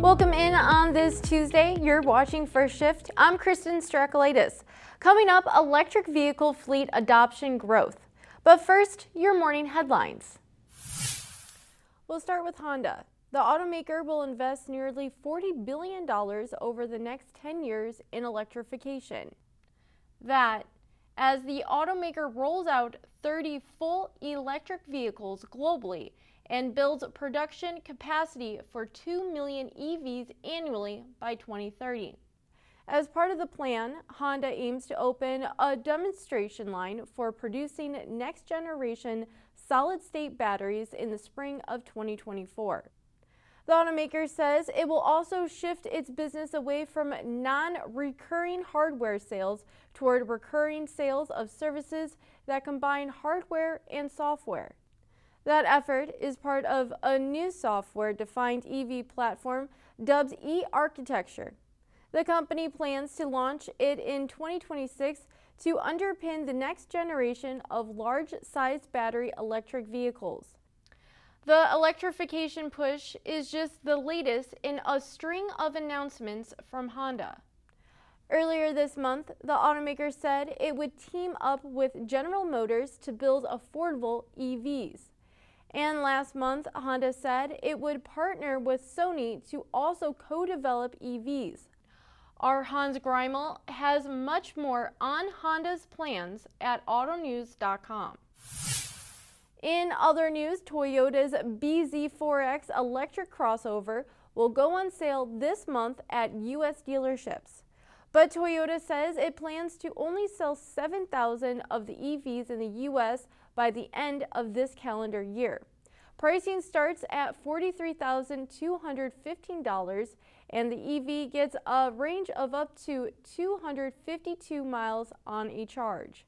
Welcome in on this Tuesday. You're watching First Shift. I'm Kristen Strakalaitis. Coming up, electric vehicle fleet adoption growth. But first, your morning headlines. We'll start with Honda. The automaker will invest nearly $40 billion over the next 10 years in electrification. That, as the automaker rolls out 30 full electric vehicles globally and builds production capacity for 2 million EVs annually by 2030. As part of the plan, Honda aims to open a demonstration line for producing next-generation solid-state batteries in the spring of 2024. The automaker says it will also shift its business away from non-recurring hardware sales toward recurring sales of services that combine hardware and software. That effort is part of a new software-defined EV platform dubbed e-architecture. The company plans to launch it in 2026 to underpin the next generation of large-sized battery electric vehicles. The electrification push is just the latest in a string of announcements from Honda. Earlier this month, the automaker said it would team up with General Motors to build affordable EVs. And last month, Honda said it would partner with Sony to also co-develop EVs. Our Hans Greimel has much more on Honda's plans at autonews.com. In other news, Toyota's ZB4X electric crossover will go on sale this month at U.S. dealerships. But Toyota says it plans to only sell 7,000 of the EVs in the U.S. by the end of this calendar year. Pricing starts at $43,215, and the EV gets a range of up to 252 miles on a charge.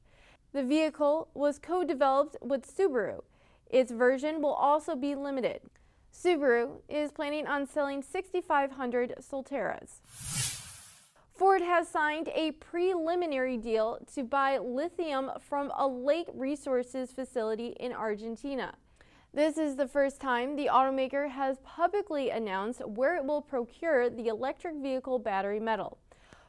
The vehicle was co-developed with Subaru. Its version will also be limited. Subaru is planning on selling 6,500 Solterras. Ford has signed a preliminary deal to buy lithium from a lake resources facility in Argentina. This is the first time the automaker has publicly announced where it will procure the electric vehicle battery metal.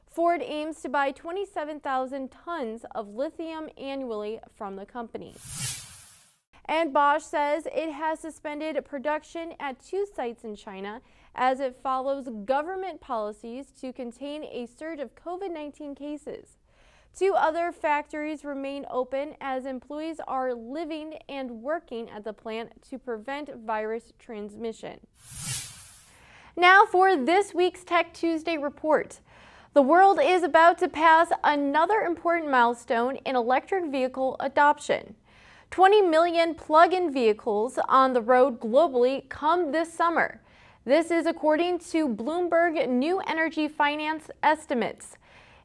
Ford aims to buy 27,000 tons of lithium annually from the company. And Bosch says it has suspended production at 2 sites in China as it follows government policies to contain a surge of COVID-19 cases. 2 other factories remain open as employees are living and working at the plant to prevent virus transmission. Now for this week's Tech Tuesday report. The world is about to pass another important milestone in electric vehicle adoption. 20 million plug-in vehicles on the road globally come this summer. This is according to Bloomberg New Energy Finance estimates.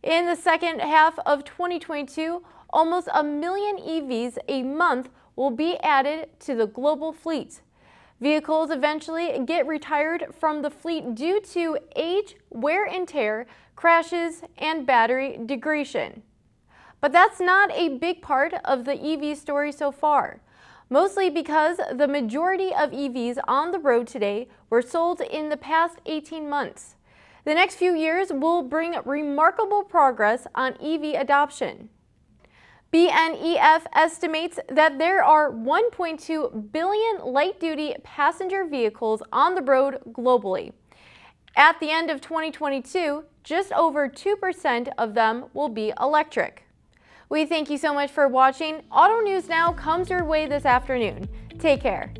In the second half of 2022, almost 1 million EVs a month will be added to the global fleet. Vehicles eventually get retired from the fleet due to age, wear and tear, crashes, and battery degradation. But that's not a big part of the EV story so far, mostly because the majority of EVs on the road today were sold in the past 18 months. The next few years will bring remarkable progress on EV adoption. BNEF estimates that there are 1.2 billion light-duty passenger vehicles on the road globally. At the end of 2022, just over 2% of them will be electric. We thank you so much for watching. Auto News Now comes your way this afternoon. Take care.